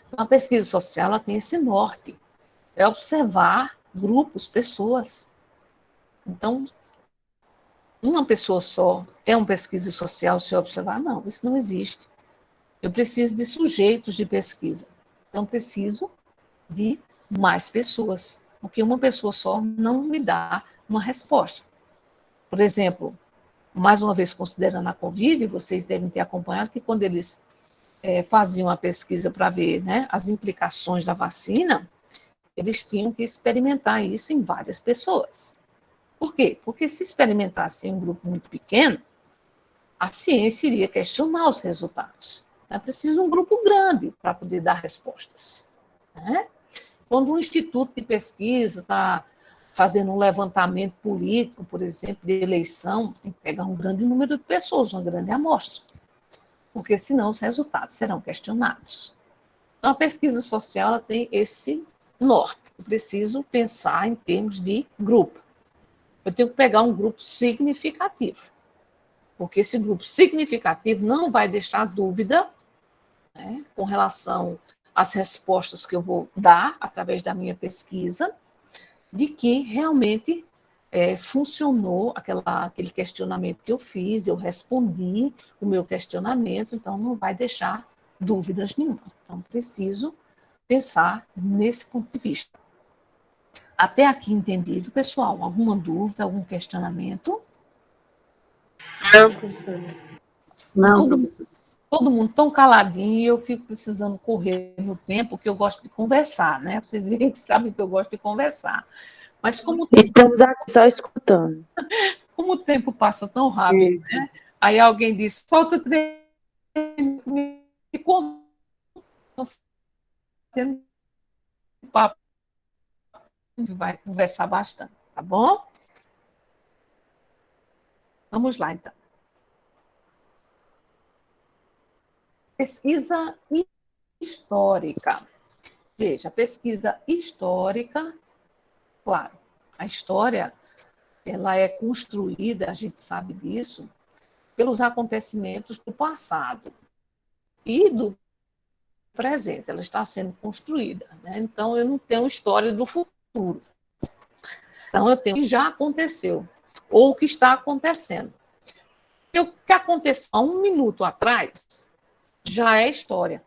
Então, a pesquisa social ela tem esse norte, é observar grupos, pessoas. Então, uma pessoa só é uma pesquisa social se eu observar? Não, isso não existe. Eu preciso de sujeitos de pesquisa. Então, preciso de mais pessoas, porque uma pessoa só não me dá uma resposta. Por exemplo, mais uma vez considerando a Covid, vocês devem ter acompanhado que quando eles faziam a pesquisa para ver, né, as implicações da vacina, eles tinham que experimentar isso em várias pessoas. Por quê? Porque se experimentasse em um grupo muito pequeno, a ciência iria questionar os resultados. É preciso um grupo grande para poder dar respostas. Né? Quando um instituto de pesquisa está fazendo um levantamento político, por exemplo, de eleição, tem que pegar um grande número de pessoas, uma grande amostra, porque senão os resultados serão questionados. Então, a pesquisa social ela tem esse norte. Eu preciso pensar em termos de grupo. Eu tenho que pegar um grupo significativo, porque esse grupo significativo não vai deixar dúvida, né, com relação às respostas que eu vou dar através da minha pesquisa, de que realmente funcionou aquele questionamento que eu fiz, eu respondi o meu questionamento, então não vai deixar dúvidas nenhuma. Então, preciso pensar nesse ponto de vista. Até aqui entendido, pessoal? Alguma dúvida, algum questionamento? Não, professora. Não, professora. Todo mundo tão caladinho e eu fico precisando correr no tempo, que eu gosto de conversar, né? Vocês verem que sabem que eu gosto de conversar. Mas Estamos aqui só escutando. como o tempo passa tão rápido, Isso. né? Aí alguém diz, falta 3 e como tendo papo, a gente vai conversar bastante, tá bom? Vamos lá, então. Pesquisa histórica. Veja, pesquisa histórica, claro, a história ela é construída, a gente sabe disso, pelos acontecimentos do passado e do presente, ela está sendo construída. Né? Então, eu não tenho história do futuro. Então, eu tenho o que já aconteceu, ou o que está acontecendo. O que aconteceu há 1 minuto atrás já é história.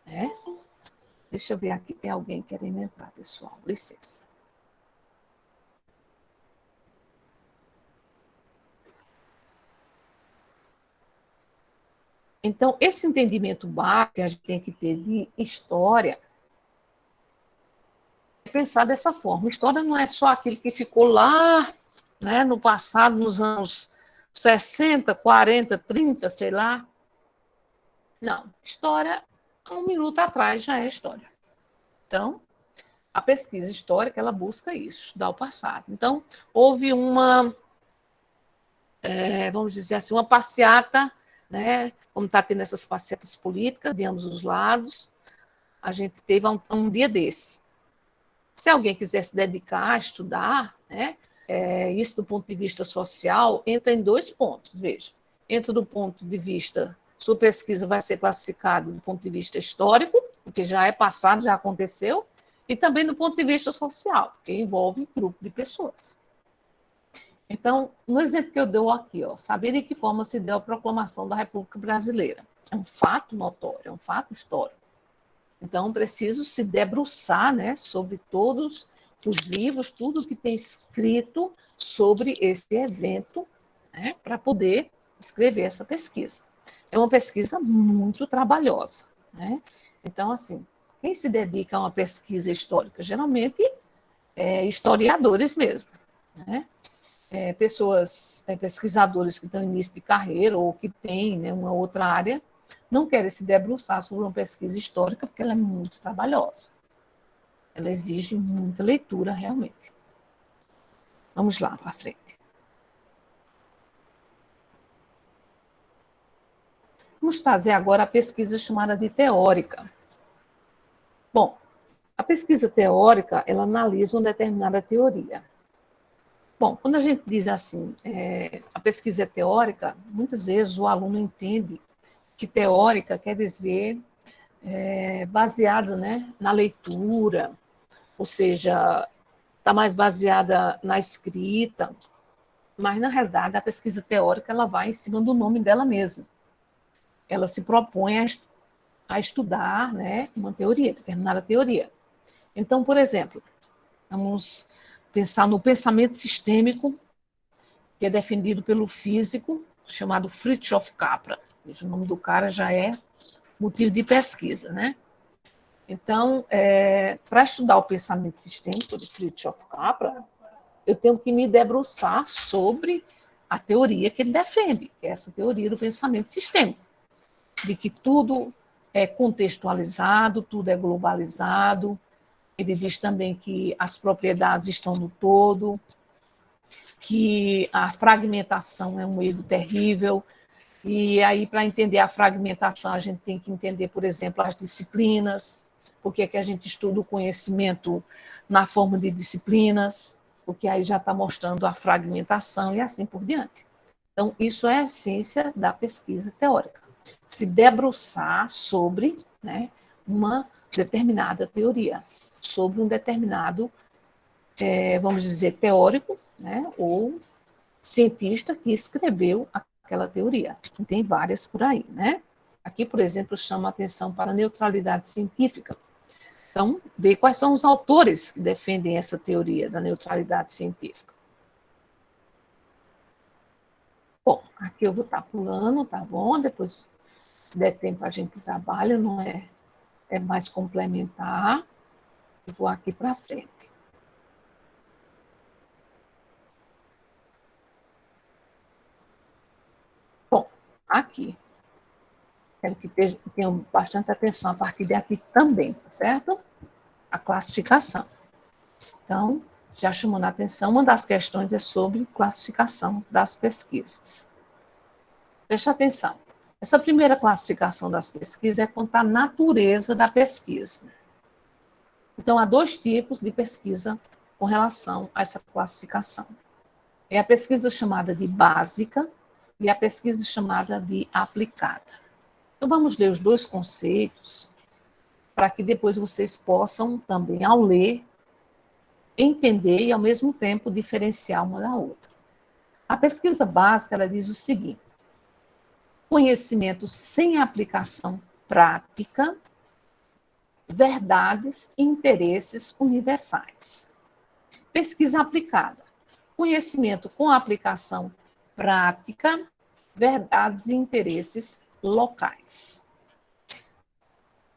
Né? Deixa eu ver aqui, tem alguém querendo entrar, pessoal. Licença. Então, esse entendimento básico que a gente tem que ter de história é pensar dessa forma. História não é só aquilo que ficou lá, né, no passado, nos anos 60, 40, 30, sei lá. Não, história, há 1 minuto atrás já é história. Então, a pesquisa histórica, ela busca isso, estudar o passado. Então, houve uma, vamos dizer assim, uma passeata, né, como está tendo essas passeatas políticas de ambos os lados, a gente teve um dia desse. Se alguém quiser se dedicar a estudar, né, isso do ponto de vista social, entra em 2 pontos, veja. Entra do ponto de vista, sua pesquisa vai ser classificada do ponto de vista histórico, porque já é passado, já aconteceu, e também do ponto de vista social, porque envolve um grupo de pessoas. Então, no exemplo que eu dou aqui, saber de que forma se deu a proclamação da República Brasileira. É um fato notório, é um fato histórico. Então, preciso se debruçar, né, sobre todos os livros, tudo que tem escrito sobre esse evento, né, para poder escrever essa pesquisa. É uma pesquisa muito trabalhosa. Né? Então, assim, quem se dedica a uma pesquisa histórica, geralmente, historiadores mesmo. Né? Pessoas, pesquisadores que estão em início de carreira ou que têm, né, uma outra área, não querem se debruçar sobre uma pesquisa histórica porque ela é muito trabalhosa. Ela exige muita leitura, realmente. Vamos lá, para frente. Vamos fazer agora a pesquisa chamada de teórica. Bom, a pesquisa teórica, ela analisa uma determinada teoria. Bom, quando a gente diz assim, a pesquisa é teórica, muitas vezes o aluno entende que teórica quer dizer baseada, né, na leitura, ou seja, está mais baseada na escrita, mas, na realidade, a pesquisa teórica ela vai em cima do nome dela mesma. Ela se propõe a estudar, né, uma teoria, determinada teoria. Então, por exemplo, vamos pensar no pensamento sistêmico, que é defendido pelo físico chamado Fritjof Capra. O nome do cara já é motivo de pesquisa, né? Então, para estudar o pensamento sistêmico de Fritjof Capra, eu tenho que me debruçar sobre a teoria que ele defende, que é essa teoria do pensamento sistêmico, de que tudo é contextualizado, tudo é globalizado. Ele diz também que as propriedades estão no todo, que a fragmentação é um erro terrível. E aí, para entender a fragmentação, a gente tem que entender, por exemplo, as disciplinas, porque é que a gente estuda o conhecimento na forma de disciplinas, porque aí já está mostrando a fragmentação e assim por diante. Então, isso é a essência da pesquisa teórica. Se debruçar sobre, né, uma determinada teoria, sobre um determinado, vamos dizer, teórico, né, ou cientista que escreveu aquela teoria. E tem várias por aí, né? Aqui, por exemplo, chama a atenção para a neutralidade científica. Então, ver quais são os autores que defendem essa teoria da neutralidade científica. Bom, aqui eu vou estar pulando, tá bom? Depois, se der tempo, a gente trabalha, não é, é mais complementar. Eu vou aqui para frente. Bom, aqui. Quero que tenham bastante atenção a partir daqui também, tá certo? A classificação. Então, já chamando a atenção, uma das questões é sobre classificação das pesquisas. Preste atenção. Essa primeira classificação das pesquisas é quanto à natureza da pesquisa. Então, há dois tipos de pesquisa com relação a essa classificação. É a pesquisa chamada de básica e a pesquisa chamada de aplicada. Então, vamos ler os dois conceitos para que depois vocês possam também, ao ler, entender e, ao mesmo tempo, diferenciar uma da outra. A pesquisa básica, ela diz o seguinte: conhecimento sem aplicação prática, verdades e interesses universais. Pesquisa aplicada: conhecimento com aplicação prática, verdades e interesses locais.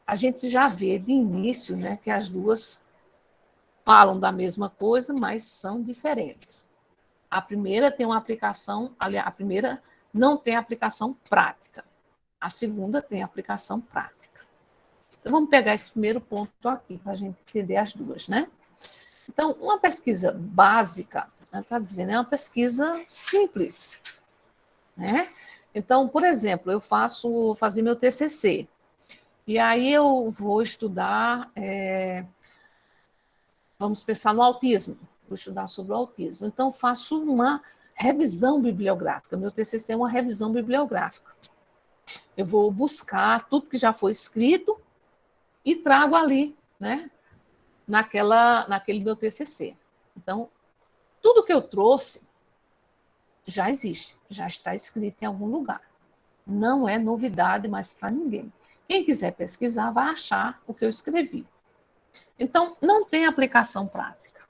A gente já vê de início, né, que as duas falam da mesma coisa, mas são diferentes. A primeira tem uma aplicação, aliás, a primeira não tem aplicação prática. A segunda tem aplicação prática. Então, vamos pegar esse primeiro ponto aqui, para a gente entender as duas, né? Então, uma pesquisa básica, está dizendo, é uma pesquisa simples, né? Então, por exemplo, eu fazer meu TCC, e aí eu vou estudar, vamos pensar no autismo, vou estudar sobre o autismo. Então, faço uma revisão bibliográfica, meu TCC é uma revisão bibliográfica. Eu vou buscar tudo que já foi escrito e trago ali, né, naquele meu TCC. Então, tudo que eu trouxe já existe, já está escrito em algum lugar. Não é novidade mais para ninguém. Quem quiser pesquisar vai achar o que eu escrevi. Então, não tem aplicação prática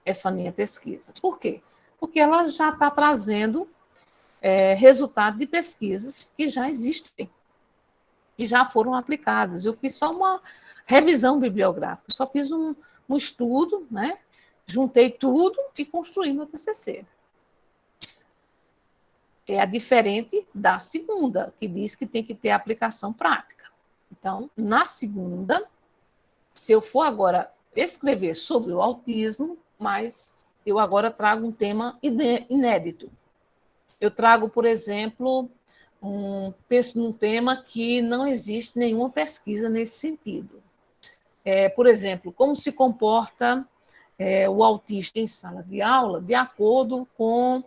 essa minha pesquisa. Por quê? Porque ela já está trazendo resultado de pesquisas que já existem, que já foram aplicadas. Eu fiz só uma revisão bibliográfica, só fiz um estudo, né? Juntei tudo e construí meu TCC. É a diferente da segunda, que diz que tem que ter aplicação prática. Então, na segunda, se eu for agora escrever sobre o autismo, mas eu agora trago um tema inédito. Eu trago, por exemplo, penso num tema que não existe nenhuma pesquisa nesse sentido. Por exemplo, como se comporta o autista em sala de aula de acordo com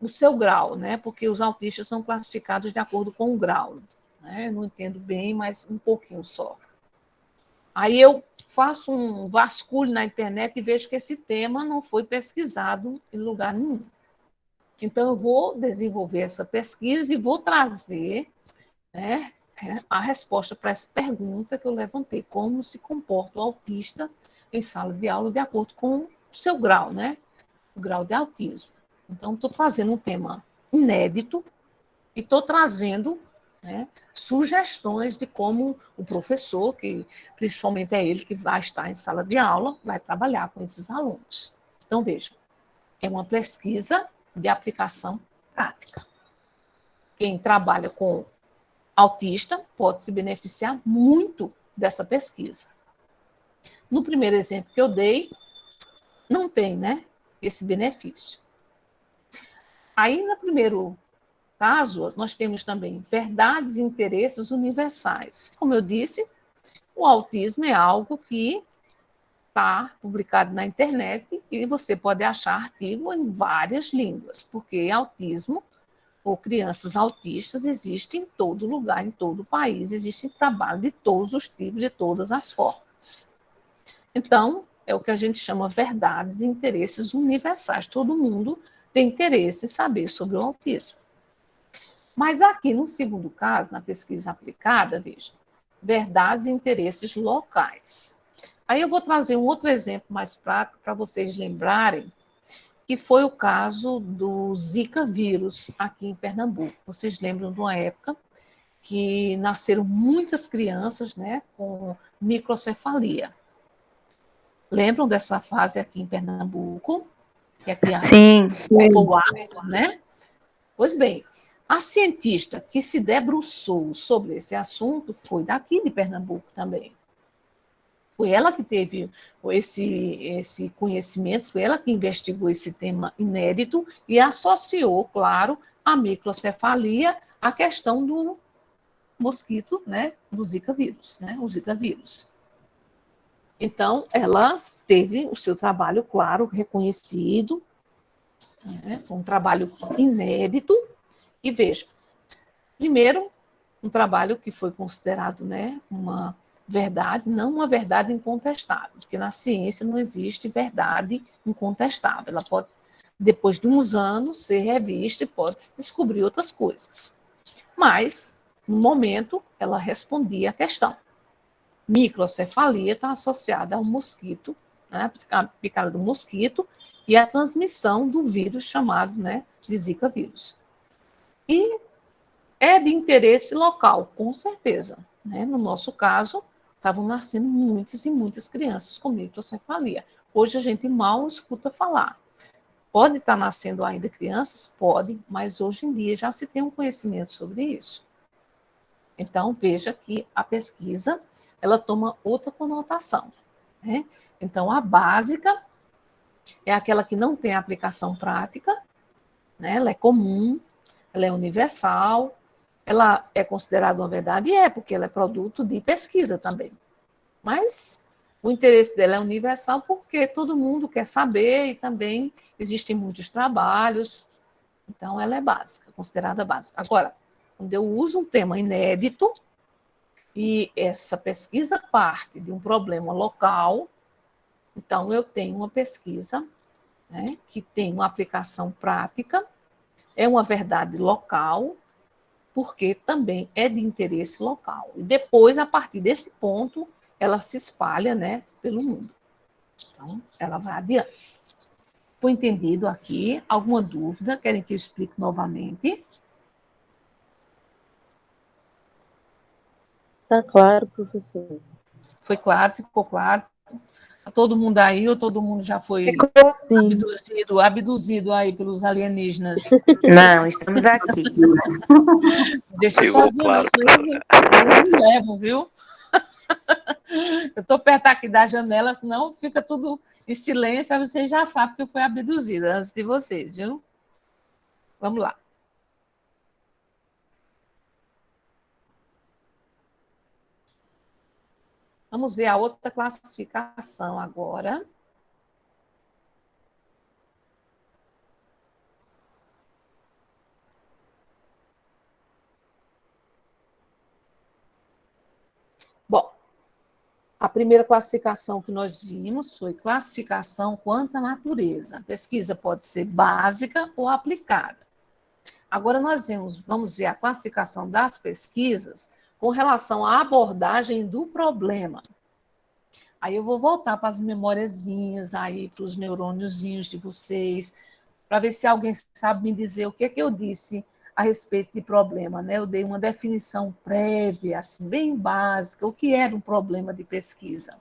o seu grau, né? Porque os autistas são classificados de acordo com o grau. né? Não entendo bem, mas um pouquinho só. Aí eu faço um vasculho na internet e vejo que esse tema não foi pesquisado em lugar nenhum. Então, eu vou desenvolver essa pesquisa e vou trazer, né, a resposta para essa pergunta que eu levantei: como se comporta o autista em sala de aula de acordo com o seu grau, né? O grau de autismo. Então, estou trazendo um tema inédito e estou trazendo, né, sugestões de como o professor, que principalmente é ele que vai estar em sala de aula, vai trabalhar com esses alunos. Então, vejam, é uma pesquisa de aplicação prática. Quem trabalha com autista pode se beneficiar muito dessa pesquisa. No primeiro exemplo que eu dei, não tem, né, esse benefício. Aí, no primeiro caso, nós temos também verdades e interesses universais. Como eu disse, o autismo é algo que está publicado na internet e você pode achar artigo em várias línguas, porque autismo ou crianças autistas existem em todo lugar, em todo o país, existe trabalho de todos os tipos, de todas as formas. Então, é o que a gente chama verdades e interesses universais. Todo mundo tem interesse em saber sobre o autismo. Mas aqui, no segundo caso, na pesquisa aplicada, veja, verdades e interesses locais. Aí eu vou trazer um outro exemplo mais prático para vocês lembrarem, que foi o caso do Zika vírus aqui em Pernambuco. Vocês lembram de uma época que nasceram muitas crianças, né, com microcefalia. Lembram dessa fase aqui em Pernambuco? Que aqui Sim, foi o ápice, né? Pois bem, a cientista que se debruçou sobre esse assunto foi daqui de Pernambuco também. Foi ela que teve esse conhecimento, foi ela que investigou esse tema inédito e associou, claro, a microcefalia à questão do mosquito, né, do Zika vírus, né, o Zika vírus. Então, ela teve o seu trabalho, claro, reconhecido, né, foi um trabalho inédito, e veja, primeiro, um trabalho que foi considerado, né, uma verdade, não uma verdade incontestável, porque na ciência não existe verdade incontestável. Ela pode, depois de uns anos, ser revista e pode descobrir outras coisas. Mas, no momento, ela respondia à questão. Microcefalia está associada ao mosquito, né, a picada do mosquito, e a transmissão do vírus chamado, né, de Zika vírus. E é de interesse local, com certeza. Né? No nosso caso, estavam nascendo muitas e muitas crianças com microcefalia. Hoje a gente mal escuta falar. Pode estar nascendo ainda crianças? Pode, mas hoje em dia já se tem um conhecimento sobre isso. Então, veja que a pesquisa, ela toma outra conotação. Né? Então, a básica é aquela que não tem aplicação prática, né? Ela é comum, ela é universal, ela é considerada uma verdade? É, porque ela é produto de pesquisa também. Mas o interesse dela é universal porque todo mundo quer saber e também existem muitos trabalhos. Então, ela é básica, considerada básica. Agora, quando eu uso um tema inédito e essa pesquisa parte de um problema local, então eu tenho uma pesquisa, né, que tem uma aplicação prática, é uma verdade local, porque também é de interesse local. E depois, a partir desse ponto, ela se espalha, né, pelo mundo. Então, ela vai adiante. Foi entendido aqui? Alguma dúvida? Querem que eu explique novamente? tá claro, professor. Foi claro? Ficou claro? Tá todo mundo aí ou todo mundo já foi Ficou assim. abduzido aí pelos alienígenas? Não, estamos aqui. Deixa Ficou sozinho, não, claro. senão eu me levo, viu? Eu estou perto aqui da janela, senão fica tudo em silêncio, aí vocês já sabem que eu fui abduzida antes de vocês, viu? Vamos lá. Vamos ver a outra classificação agora. Bom, a primeira classificação que nós vimos foi classificação quanto à natureza. A pesquisa pode ser básica ou aplicada. Agora nós vamos ver a classificação das pesquisas com relação à abordagem do problema. Aí eu vou voltar para as memóriazinhas, aí para os neurôniozinhos de vocês, para ver se alguém sabe me dizer o que é que eu disse a respeito de problema, né? Eu dei uma definição prévia, assim, bem básica, o que era um problema de pesquisa.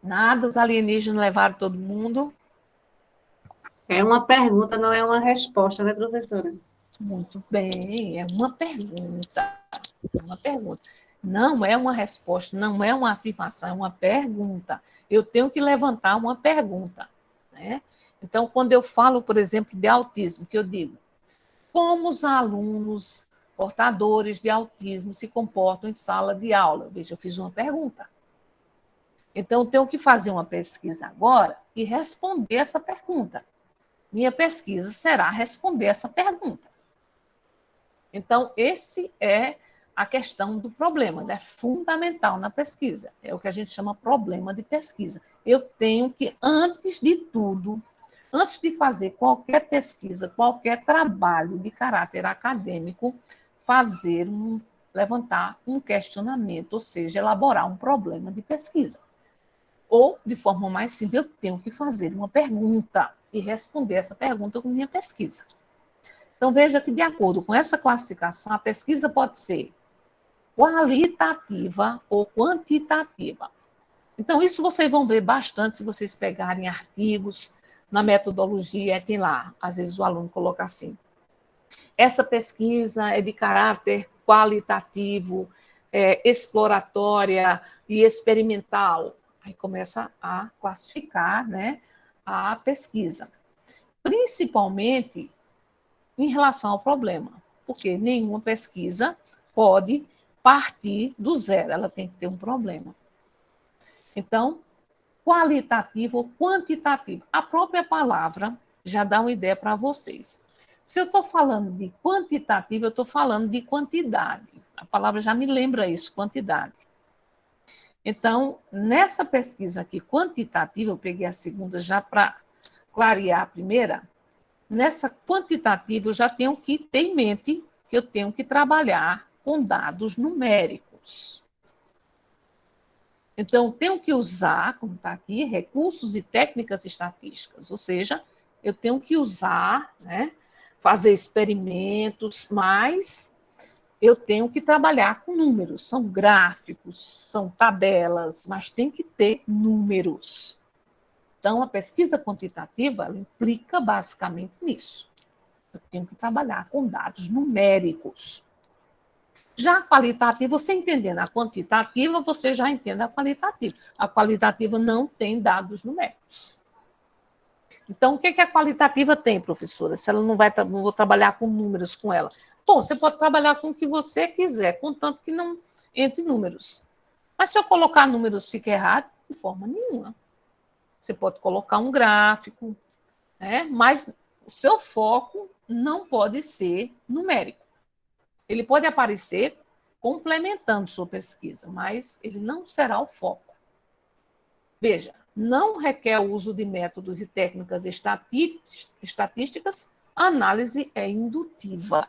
Nada, os alienígenas levaram todo mundo. É uma pergunta, não é uma resposta, né, professora? Muito bem, é uma pergunta. É uma pergunta. Não é uma resposta, não é uma afirmação, é uma pergunta. Eu tenho que levantar uma pergunta, né? Então, quando eu falo, por exemplo, de autismo, que eu digo, como os alunos portadores de autismo se comportam em sala de aula? Veja, eu fiz uma pergunta. Então, eu tenho que fazer uma pesquisa agora e responder essa pergunta. Minha pesquisa será responder essa pergunta. Então, esse é a questão do problema, né? Fundamental na pesquisa. É o que a gente chama problema de pesquisa. Eu tenho que, antes de tudo, antes de fazer qualquer pesquisa, qualquer trabalho de caráter acadêmico, levantar um questionamento, ou seja, elaborar um problema de pesquisa. Ou, de forma mais simples, eu tenho que fazer uma pergunta e responder essa pergunta com minha pesquisa. Então, veja que, de acordo com essa classificação, a pesquisa pode ser qualitativa ou quantitativa. Então, isso vocês vão ver bastante se vocês pegarem artigos na metodologia, tem lá, às vezes o aluno coloca assim, essa pesquisa é de caráter qualitativo, exploratória e experimental. Aí começa a classificar, né, a pesquisa. Principalmente em relação ao problema, porque nenhuma pesquisa pode partir do zero, ela tem que ter um problema. Então, qualitativo ou quantitativo, a própria palavra já dá uma ideia para vocês. Se eu estou falando de quantitativo, eu estou falando de quantidade. A palavra já me lembra isso, quantidade. Então, nessa pesquisa aqui, quantitativa, eu peguei a segunda já para clarear a primeira. Nessa quantitativa, eu já tenho que ter em mente que eu tenho que trabalhar com dados numéricos. Então, tenho que usar, como está aqui, recursos e técnicas estatísticas, ou seja, eu tenho que usar, né, fazer experimentos, mas eu tenho que trabalhar com números, são gráficos, são tabelas, mas tem que ter números. Então, a pesquisa quantitativa ela implica basicamente nisso. Eu tenho que trabalhar com dados numéricos. Já a qualitativa, você entendendo a quantitativa, você já entende a qualitativa. A qualitativa não tem dados numéricos. Então, o que a qualitativa tem, professora? Se ela não vou trabalhar com números com ela. Bom, você pode trabalhar com o que você quiser, contanto que não entre números. Mas se eu colocar números fica errado, de forma nenhuma. Você pode colocar um gráfico, né? Mas o seu foco não pode ser numérico. Ele pode aparecer complementando sua pesquisa, mas ele não será o foco. Veja, não requer o uso de métodos e técnicas estatísticas, a análise é indutiva.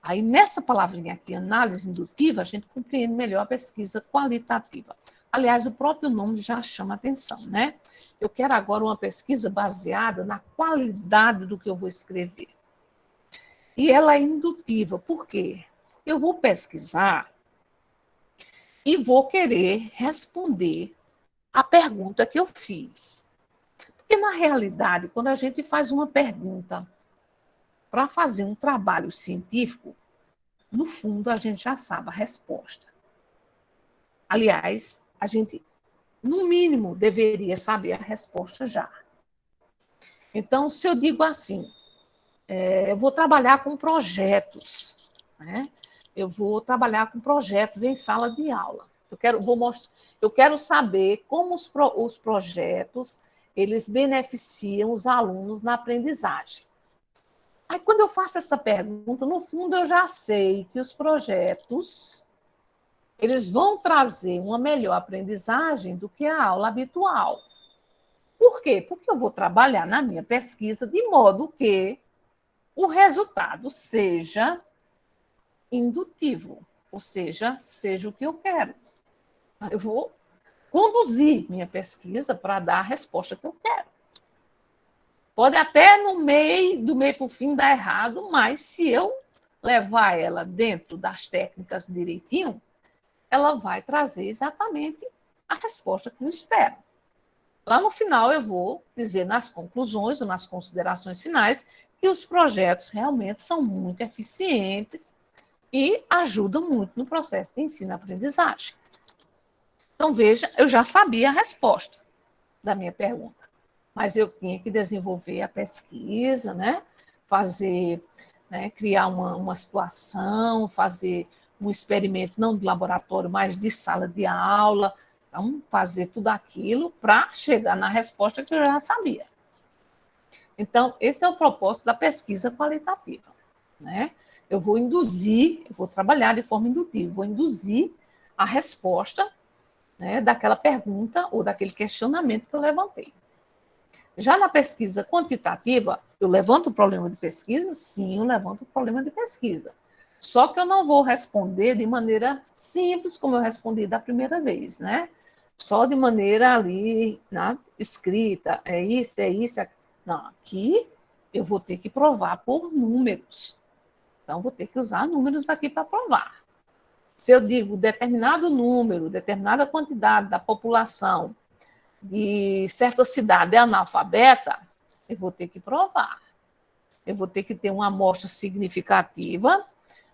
Aí, nessa palavrinha aqui, análise indutiva, a gente compreende melhor a pesquisa qualitativa. Aliás, o próprio nome já chama atenção, né? Eu quero agora uma pesquisa baseada na qualidade do que eu vou escrever. E ela é indutiva, por quê? Eu vou pesquisar e vou querer responder a pergunta que eu fiz. Porque, na realidade, quando a gente faz uma pergunta para fazer um trabalho científico, no fundo, a gente já sabe a resposta. Aliás, a gente, no mínimo, deveria saber a resposta já. Então, se eu digo assim, eu vou trabalhar com projetos, né? Eu vou trabalhar com projetos em sala de aula. Eu quero saber como os projetos eles beneficiam os alunos na aprendizagem. Aí, quando eu faço essa pergunta, no fundo, eu já sei que os projetos eles vão trazer uma melhor aprendizagem do que a aula habitual. Por quê? Porque eu vou trabalhar na minha pesquisa de modo que o resultado seja indutivo, ou seja o que eu quero. Eu vou conduzir minha pesquisa para dar a resposta que eu quero. Pode até do meio para o fim dar errado, mas se eu levar ela dentro das técnicas direitinho, ela vai trazer exatamente a resposta que eu espero. Lá no final eu vou dizer nas conclusões ou nas considerações finais que os projetos realmente são muito eficientes e ajudam muito no processo de ensino-aprendizagem. Então, veja, eu já sabia a resposta da minha pergunta, mas eu tinha que desenvolver a pesquisa, né? Fazer, né? Criar uma situação, fazer um experimento não de laboratório, mas de sala de aula. Então, fazer tudo aquilo para chegar na resposta que eu já sabia. Então, esse é o propósito da pesquisa qualitativa, né? Eu vou trabalhar de forma indutiva, vou induzir a resposta, né, daquela pergunta ou daquele questionamento que eu levantei. Já na pesquisa quantitativa, eu levanto o problema de pesquisa? Sim, eu levanto o problema de pesquisa. Só que eu não vou responder de maneira simples, como eu respondi da primeira vez, né? Só de maneira ali, né, escrita, é isso, é isso. Não, aqui eu vou ter que provar por números. Então, vou ter que usar números aqui para provar. Se eu digo determinado número, determinada quantidade da população de certa cidade é analfabeta, eu vou ter que provar. Eu vou ter que ter uma amostra significativa,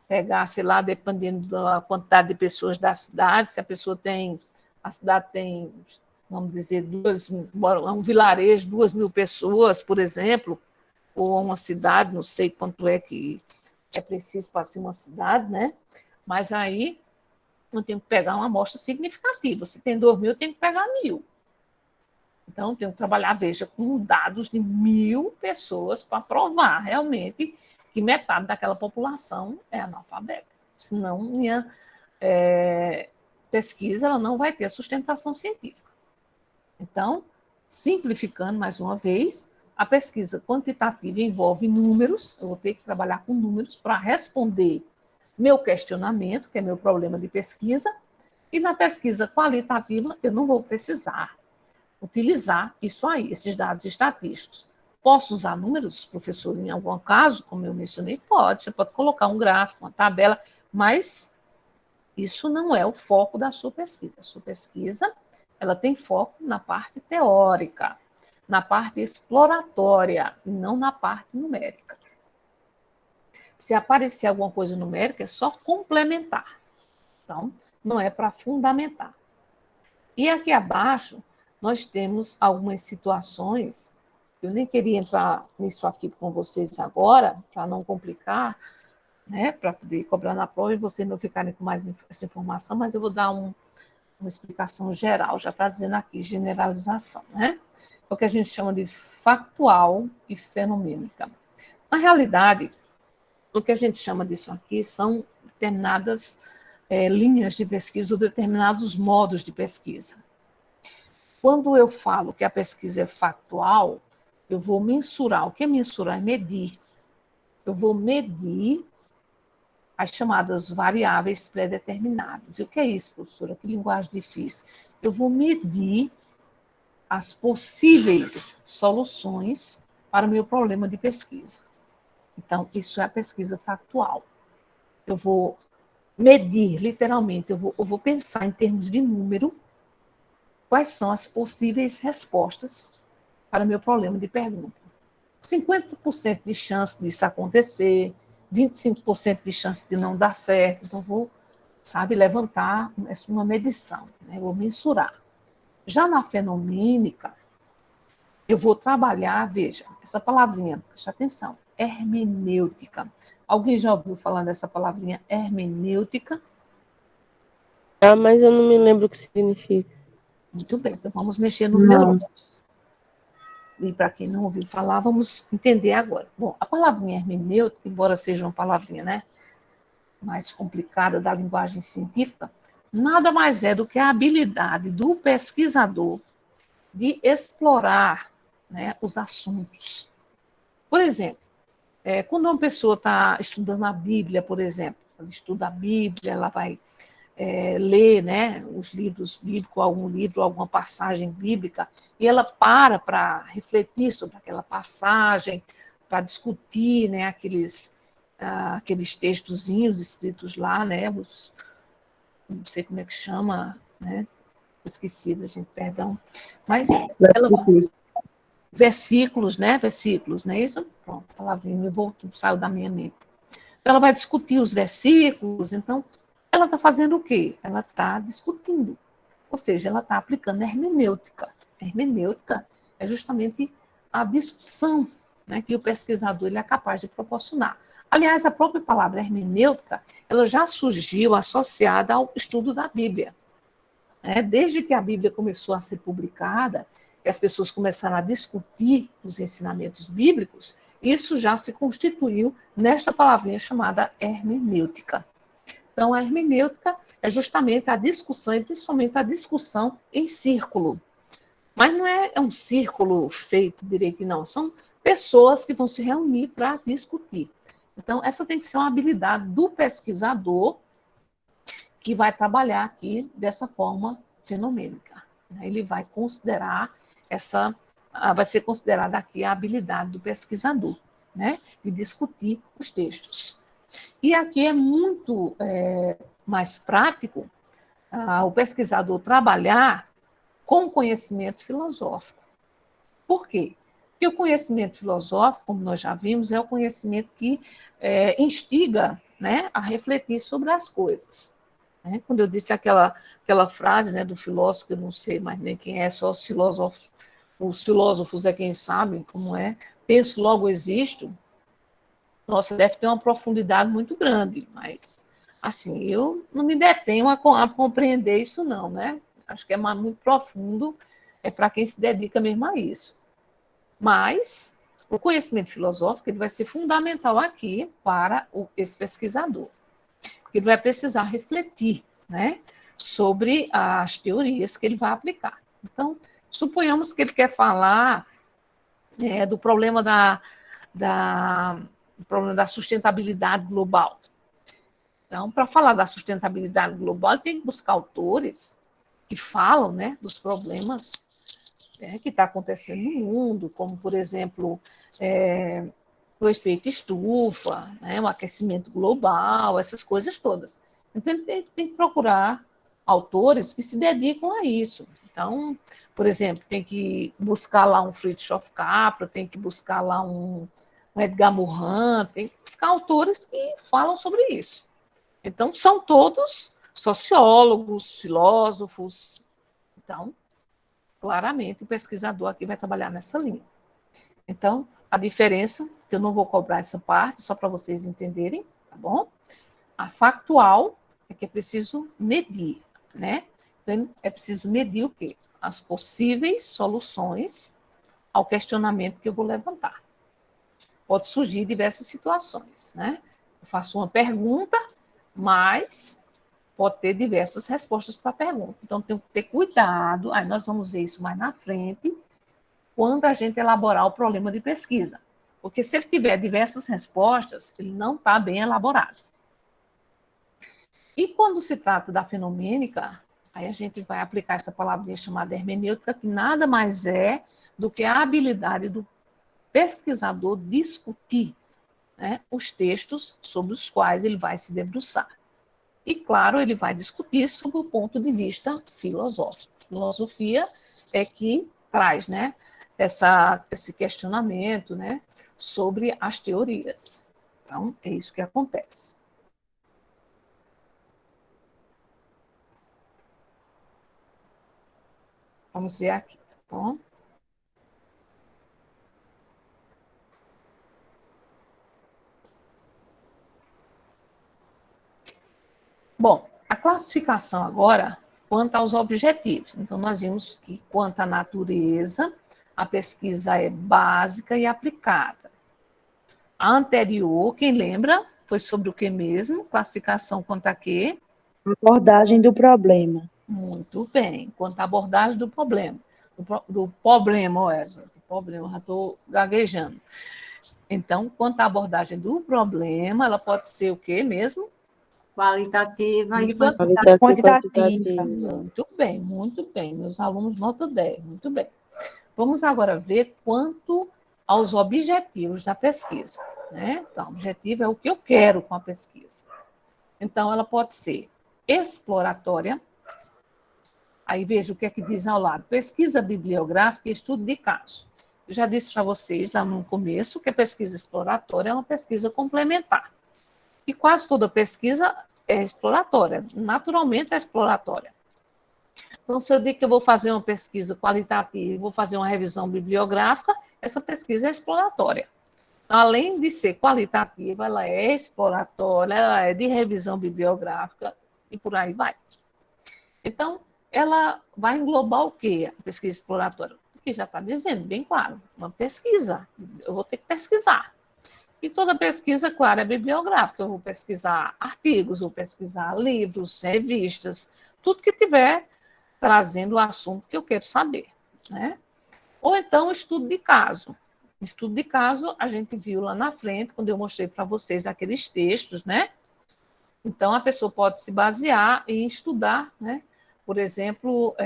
pegar, sei lá, dependendo da quantidade de pessoas da cidade, se a cidade tem, vamos dizer, um vilarejo, 2.000 pessoas, por exemplo, ou uma cidade, não sei quanto é que é preciso para ser uma cidade, né? Mas aí eu tenho que pegar uma amostra significativa. Se tem 2.000, eu tenho que pegar 1.000. Então, eu tenho que trabalhar, veja, com dados de 1.000 pessoas para provar realmente que metade daquela população é analfabeta. Senão, minha pesquisa ela não vai ter sustentação científica. Então, simplificando mais uma vez, a pesquisa quantitativa envolve números, eu vou ter que trabalhar com números para responder meu questionamento, que é meu problema de pesquisa, e na pesquisa qualitativa eu não vou precisar utilizar isso aí, esses dados estatísticos. Posso usar números, professor, em algum caso, como eu mencionei? Pode, você pode colocar um gráfico, uma tabela, mas isso não é o foco da sua pesquisa. A sua pesquisa, ela tem foco na parte teórica, na parte exploratória, e não na parte numérica. Se aparecer alguma coisa numérica, é só complementar. Então, não é para fundamentar. E aqui abaixo, nós temos algumas situações, eu nem queria entrar nisso aqui com vocês agora, para não complicar, né, para poder cobrar na prova e vocês não ficarem com mais essa informação, mas eu vou dar uma explicação geral, já está dizendo aqui, generalização, né? É o que a gente chama de factual e fenomênica. Na realidade, o que a gente chama disso aqui são determinadas linhas de pesquisa ou determinados modos de pesquisa. Quando eu falo que a pesquisa é factual, eu vou mensurar. O que é mensurar? É medir. Eu vou medir as chamadas variáveis pré-determinadas. E o que é isso, professora? Que linguagem difícil. Eu vou medir as possíveis soluções para o meu problema de pesquisa. Então, isso é a pesquisa factual. Eu vou medir, literalmente, eu vou pensar em termos de número, quais são as possíveis respostas para o meu problema de pergunta. 50% de chance disso acontecer, 25% de chance de não dar certo. Então, vou, levantar uma medição, né? Vou mensurar. Já na fenomênica, eu vou trabalhar, veja, essa palavrinha, preste atenção, hermenêutica. Alguém já ouviu falar dessa palavrinha hermenêutica? Ah, mas eu não me lembro o que significa. Muito bem, então vamos mexer nos neurônios. e para quem não ouviu falar, vamos entender agora. Bom, a palavrinha hermenêutica, embora seja uma palavrinha, né, mais complicada da linguagem científica, nada mais é do que a habilidade do pesquisador de explorar, né, os assuntos. Por exemplo, quando uma pessoa está estudando a Bíblia, por exemplo, ela estuda a Bíblia, ela vai ler, né, os livros bíblicos, algum livro, alguma passagem bíblica, e ela para refletir sobre aquela passagem, para discutir, né, aqueles textozinhos escritos lá, né, não sei como é que chama, né, esqueci, gente, perdão, mas ela versículos, né, isso, pronto, a palavrinha me voltou, saiu da minha mente. Ela vai discutir os versículos, então ela está fazendo o quê? Ela está discutindo, ou seja, ela está aplicando hermenêutica. A hermenêutica é justamente a discussão, né, que o pesquisador ele é capaz de proporcionar. Aliás, a própria palavra hermenêutica, ela já surgiu associada ao estudo da Bíblia. Desde que a Bíblia começou a ser publicada, e as pessoas começaram a discutir os ensinamentos bíblicos, isso já se constituiu nesta palavrinha chamada hermenêutica. Então, a hermenêutica é justamente a discussão, e principalmente a discussão em círculo. Mas não é um círculo feito direito, não. São pessoas que vão se reunir para discutir. Então, essa tem que ser uma habilidade do pesquisador que vai trabalhar aqui dessa forma fenomênica. Ele vai considerar vai ser considerada aqui a habilidade do pesquisador, né, de discutir os textos. E aqui é muito mais prático o pesquisador trabalhar com conhecimento filosófico. Por quê? Porque o conhecimento filosófico, como nós já vimos, é o conhecimento que instiga, né, a refletir sobre as coisas. Quando eu disse aquela frase, né, do filósofo, que eu não sei mais nem quem é, só os filósofos é quem sabe como é, penso, logo existo. Nossa, deve ter uma profundidade muito grande, mas, assim, eu não me detenho a compreender isso não, né? Acho que é muito profundo, é para quem se dedica mesmo a isso. Mas o conhecimento filosófico ele vai ser fundamental aqui para esse pesquisador. Ele vai precisar refletir, né, sobre as teorias que ele vai aplicar. Então, suponhamos que ele quer falar do problema do problema da sustentabilidade global. Então, para falar da sustentabilidade global, ele tem que buscar autores que falam, né, dos problemas que está acontecendo no mundo, como, por exemplo, o efeito estufa, né, o aquecimento global, essas coisas todas. Então, ele tem que procurar autores que se dedicam a isso. Então, por exemplo, tem que buscar lá um Fritjof Capra, tem que buscar lá um Edgar Morin, tem que buscar autores que falam sobre isso. Então, são todos sociólogos, filósofos. Então, claramente, o pesquisador aqui vai trabalhar nessa linha. Então, a diferença, que eu não vou cobrar essa parte, só para vocês entenderem, tá bom? A factual é que é preciso medir, né? Então, é preciso medir o quê? As possíveis soluções ao questionamento que eu vou levantar. Pode surgir diversas situações, né? Eu faço uma pergunta, mas pode ter diversas respostas para a pergunta. Então, tem que ter cuidado, aí nós vamos ver isso mais na frente, quando a gente elaborar o problema de pesquisa. Porque se ele tiver diversas respostas, ele não está bem elaborado. E quando se trata da fenomênica, aí a gente vai aplicar essa palavrinha chamada hermenêutica, que nada mais é do que a habilidade do pesquisador discutir, né, os textos sobre os quais ele vai se debruçar. E, claro, ele vai discutir sob o ponto de vista filosófico. Filosofia é que traz, né, esse questionamento, né, sobre as teorias. Então, é isso que acontece. Vamos ver aqui, tá bom? Bom, a classificação agora, quanto aos objetivos. Então, nós vimos que, quanto à natureza, A pesquisa é básica e aplicada. A anterior, quem lembra, foi sobre o que mesmo? Classificação quanto a quê? Abordagem do problema. Muito bem, quanto à abordagem do problema. Do problema, olha, gente, problema, já estou gaguejando. Então, quanto à abordagem do problema, ela pode ser o quê mesmo? Qualitativa e Quantitativa. Quantitativa. Muito bem. Meus alunos, nota 10, muito bem. Vamos agora ver quanto aos objetivos da pesquisa, né? Então, o objetivo é o que eu quero com a pesquisa. Então, ela pode ser exploratória. Aí veja o que é que diz ao lado. Pesquisa bibliográfica e estudo de caso. Eu já disse para vocês lá no começo que a pesquisa exploratória é uma pesquisa complementar. E quase toda pesquisa é exploratória, naturalmente é exploratória. Então, se eu digo que eu vou fazer uma pesquisa qualitativa, vou fazer uma revisão bibliográfica, essa pesquisa é exploratória. Além de ser qualitativa, ela é exploratória, ela é de revisão bibliográfica e por aí vai. Então, ela vai englobar o quê? A pesquisa exploratória? O que já está dizendo, bem claro, uma pesquisa. Eu vou ter que pesquisar. E toda pesquisa, claro, é bibliográfica. Eu vou pesquisar artigos, vou pesquisar livros, revistas, tudo que tiver trazendo o assunto que eu quero saber, né? Ou então, estudo de caso. Estudo de caso, a gente viu lá na frente, quando eu mostrei para vocês aqueles textos, né? Então, a pessoa pode se basear em estudar, né? Por exemplo,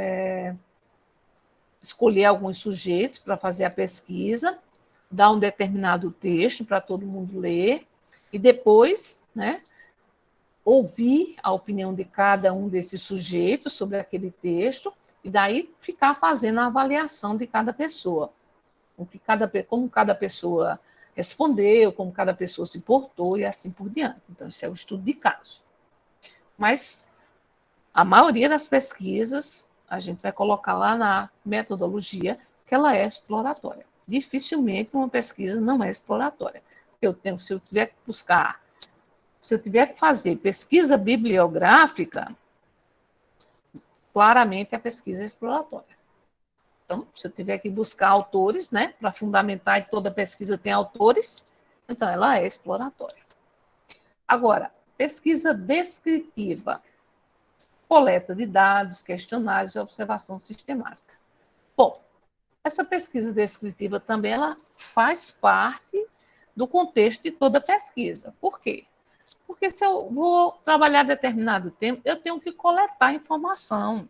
escolher alguns sujeitos para fazer a pesquisa, dar um determinado texto para todo mundo ler, e depois, né, ouvir a opinião de cada um desses sujeitos sobre aquele texto, e daí ficar fazendo a avaliação de cada pessoa. Como cada pessoa respondeu, como cada pessoa se portou, e assim por diante. Então, isso é o estudo de caso. Mas a maioria das pesquisas, a gente vai colocar lá na metodologia que ela é exploratória. Dificilmente uma pesquisa não é exploratória. Se eu tiver que fazer pesquisa bibliográfica, claramente a pesquisa é exploratória. Então, se eu tiver que buscar autores, né, para fundamentar, e toda pesquisa tem autores, então ela é exploratória. Agora, pesquisa descritiva, coleta de dados, questionários e observação sistemática. Bom, essa pesquisa descritiva também ela faz parte do contexto de toda pesquisa. Por quê? Porque se eu vou trabalhar determinado tempo, eu tenho que coletar informação.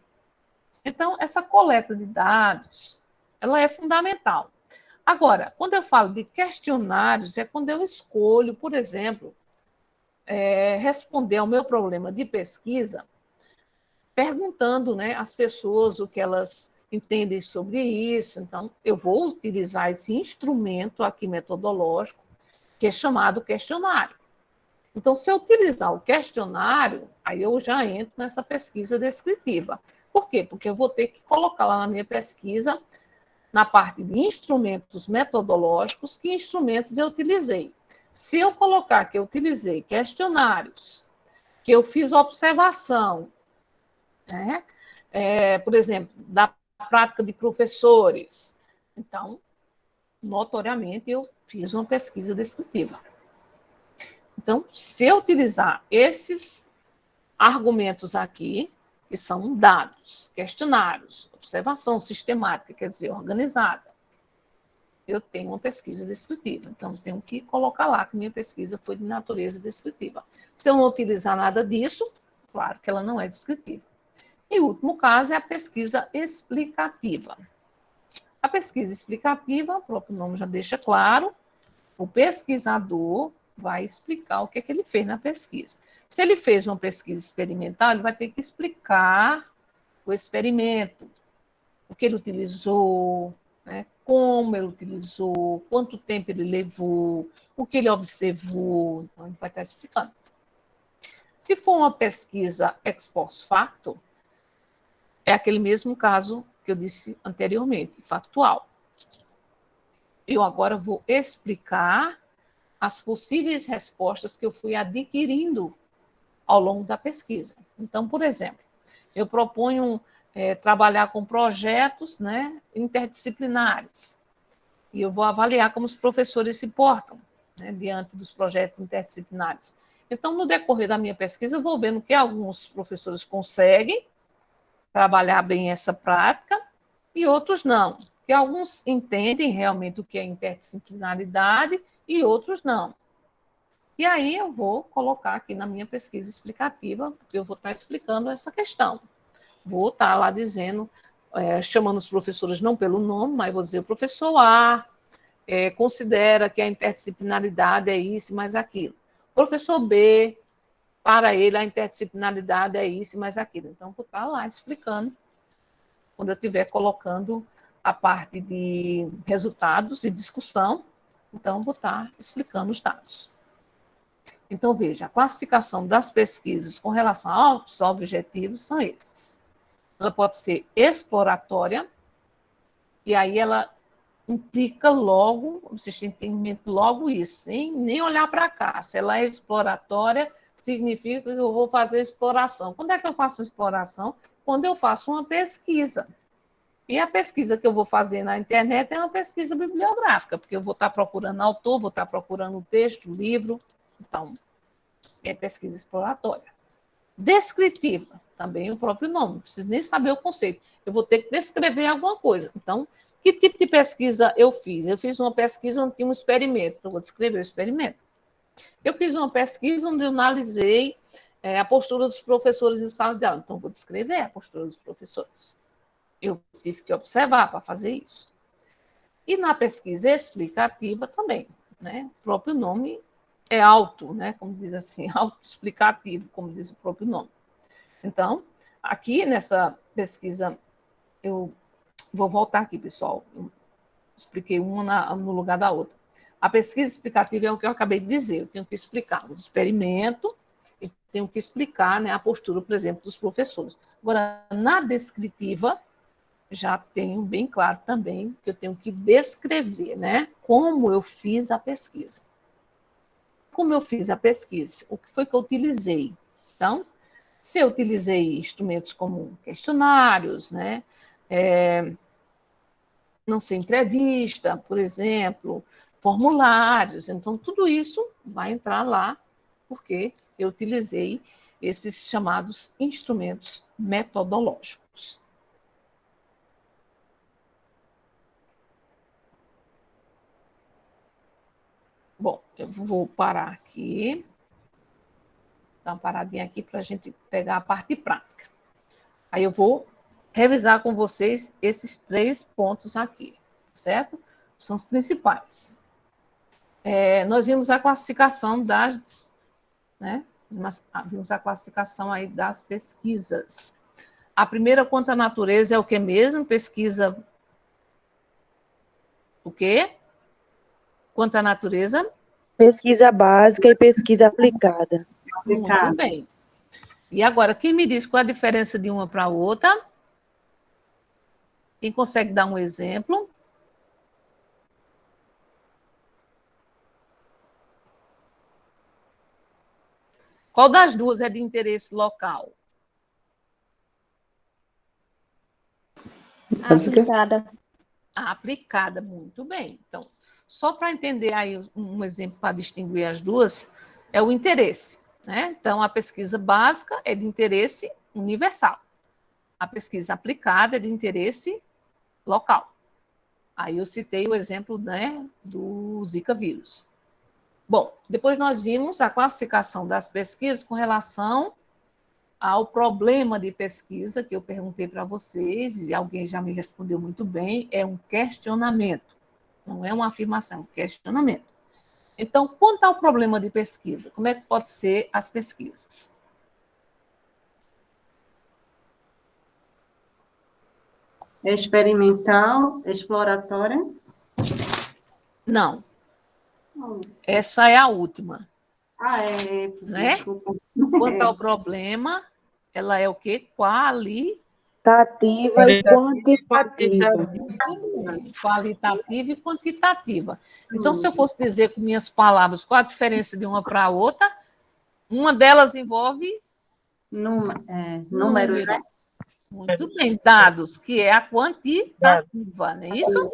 Então, essa coleta de dados, ela é fundamental. Agora, quando eu falo de questionários, é quando eu escolho, por exemplo, responder ao meu problema de pesquisa, perguntando, né, às pessoas o que elas entendem sobre isso. Então, eu vou utilizar esse instrumento aqui metodológico, que é chamado questionário. Então, se eu utilizar o questionário, aí eu já entro nessa pesquisa descritiva. Por quê? Porque eu vou ter que colocar lá na minha pesquisa, na parte de instrumentos metodológicos, que instrumentos eu utilizei. Se eu colocar que eu utilizei questionários, que eu fiz observação, né? Por exemplo, da prática de professores, então, notoriamente, eu fiz uma pesquisa descritiva. Então, se eu utilizar esses argumentos aqui, que são dados, questionários, observação sistemática, quer dizer, organizada, eu tenho uma pesquisa descritiva. Então, tenho que colocar lá que minha pesquisa foi de natureza descritiva. Se eu não utilizar nada disso, claro que ela não é descritiva. E o último caso é a pesquisa explicativa. A pesquisa explicativa, o próprio nome já deixa claro, o pesquisador vai explicar o que é que ele fez na pesquisa. Se ele fez uma pesquisa experimental, ele vai ter que explicar o experimento, o que ele utilizou, né, como ele utilizou, quanto tempo ele levou, o que ele observou, então ele vai estar explicando. Se for uma pesquisa ex post facto, é aquele mesmo caso que eu disse anteriormente, factual. Eu agora vou explicar as possíveis respostas que eu fui adquirindo ao longo da pesquisa. Então, por exemplo, eu proponho trabalhar com projetos, né, interdisciplinares. E eu vou avaliar como os professores se portam, né, diante dos projetos interdisciplinares. Então, no decorrer da minha pesquisa, eu vou vendo que alguns professores conseguem trabalhar bem essa prática e outros não. Que alguns entendem realmente o que é interdisciplinaridade e outros não. E aí eu vou colocar aqui na minha pesquisa explicativa, porque eu vou estar explicando essa questão. Vou estar lá dizendo, chamando os professores não pelo nome, mas vou dizer o professor A, considera que a interdisciplinaridade é isso, mais aquilo. Professor B, para ele a interdisciplinaridade é isso, mais aquilo. Então, vou estar lá explicando, quando eu estiver colocando a parte de resultados e discussão, então, vou estar explicando os dados. Então, veja, a classificação das pesquisas com relação aos objetivos são esses. Ela pode ser exploratória, e aí ela implica logo, vocês têm que ter em mente logo isso, sem nem olhar para cá. Se ela é exploratória, significa que eu vou fazer exploração. Quando é que eu faço exploração? Quando eu faço uma pesquisa. E a pesquisa que eu vou fazer na internet é uma pesquisa bibliográfica, porque eu vou estar procurando autor, vou estar procurando texto, livro. Então, é pesquisa exploratória. Descritiva, também o próprio nome, não preciso nem saber o conceito. Eu vou ter que descrever alguma coisa. Então, que tipo de pesquisa eu fiz? Eu fiz uma pesquisa onde tinha um experimento, eu vou descrever o experimento. Eu fiz uma pesquisa onde eu analisei a postura dos professores em sala de aula, então vou descrever a postura dos professores. Eu tive que observar para fazer isso. E na pesquisa explicativa também, né? O próprio nome é auto, né? Como diz assim, autoexplicativo, como diz o próprio nome. Então, aqui nessa pesquisa, eu vou voltar aqui, pessoal. Eu expliquei uma no lugar da outra. A pesquisa explicativa é o que eu acabei de dizer. Eu tenho que explicar o experimento e tenho que explicar, né, a postura, por exemplo, dos professores. Agora, na descritiva, já tenho bem claro também que eu tenho que descrever, né, como eu fiz a pesquisa. Como eu fiz a pesquisa? O que foi que eu utilizei? Então, se eu utilizei instrumentos como questionários, né, não sei, entrevista, por exemplo, formulários. Então, tudo isso vai entrar lá, porque eu utilizei esses chamados instrumentos metodológicos. Bom, eu vou parar aqui, dar uma paradinha aqui para a gente pegar a parte prática. Aí eu vou revisar com vocês esses 3 pontos aqui, certo? São os principais. Nós vimos a classificação das, né? Vimos a classificação aí das pesquisas. A primeira, quanto à natureza, é o que mesmo? Pesquisa o quê? Quanto à natureza? Pesquisa básica e pesquisa aplicada. Muito bem. E agora, quem me diz qual a diferença de uma para a outra? Quem consegue dar um exemplo? Qual das duas é de interesse local? Aplicada. A aplicada, muito bem. Então, só para entender aí um exemplo para distinguir as duas, é o interesse, né? Então, a pesquisa básica é de interesse universal. A pesquisa aplicada é de interesse local. Aí eu citei o exemplo, né, do Zika vírus. Bom, depois nós vimos a classificação das pesquisas com relação ao problema de pesquisa, que eu perguntei para vocês, e alguém já me respondeu muito bem, é um questionamento, não é uma afirmação, é um questionamento. Então, quanto ao problema de pesquisa, como é que pode ser as pesquisas? Experimental, exploratória? Não. Essa é a última. Né? Desculpa. Quanto ao problema, ela é o quê? Qualitativa e quantitativa. Qualitativa e quantitativa. Então, se eu fosse dizer com minhas palavras qual a diferença de uma para a outra, uma delas envolve números, né? Muito bem, dados, que é a quantitativa, não é isso?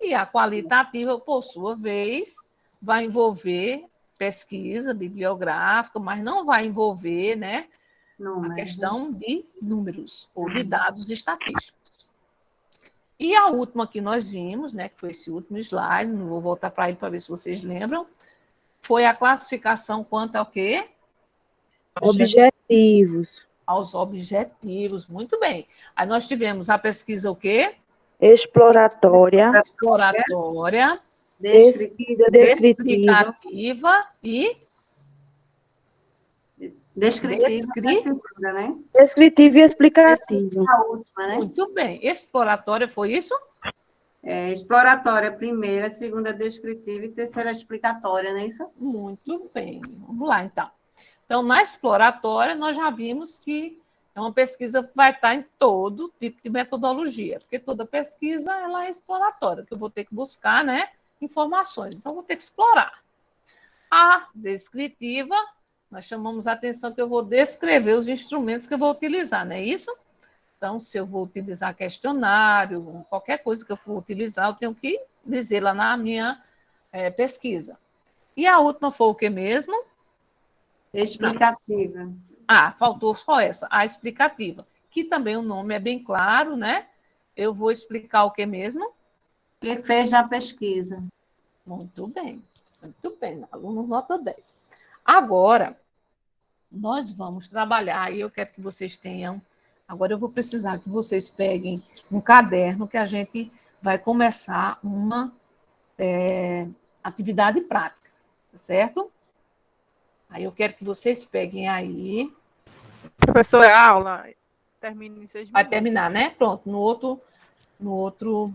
E a qualitativa, por sua vez, vai envolver pesquisa bibliográfica, mas não vai envolver, né, a questão de números ou de dados estatísticos. E a última que nós vimos, né, que foi esse último slide, não vou voltar para ele para ver se vocês lembram, foi a classificação quanto ao quê? Objetivos. Aos objetivos, muito bem. Aí nós tivemos a pesquisa o quê? Exploratória. Exploratória, Pesquisa descritiva. explicativa e Descritiva, né? Descritiva e explicativa. A última, né? muito bem. Exploratória foi isso? Exploratória, primeira, segunda descritiva e terceira explicatória, não é isso? Muito bem. Vamos lá, então. Então, na exploratória, nós já vimos que é uma pesquisa que vai estar em todo tipo de metodologia, porque toda pesquisa ela é exploratória, que eu vou ter que buscar, né, informações. Então, eu vou ter que explorar. A descritiva, nós chamamos a atenção que eu vou descrever os instrumentos que eu vou utilizar, não é isso? Então, se eu vou utilizar questionário, qualquer coisa que eu for utilizar, eu tenho que dizer lá na minha pesquisa. E a última foi o que mesmo? Explicativa. Faltou só essa, a explicativa, que também o nome é bem claro, né? Eu vou explicar o que mesmo? Que fez a pesquisa. Muito bem, aluno nota 10. Agora, nós vamos trabalhar, e eu quero que vocês tenham, agora eu vou precisar que vocês peguem um caderno que a gente vai começar uma atividade prática, tá certo? Aí eu quero que vocês peguem aí. Professora, a aula termina em 6 minutos. Vai terminar, né? Pronto, no outro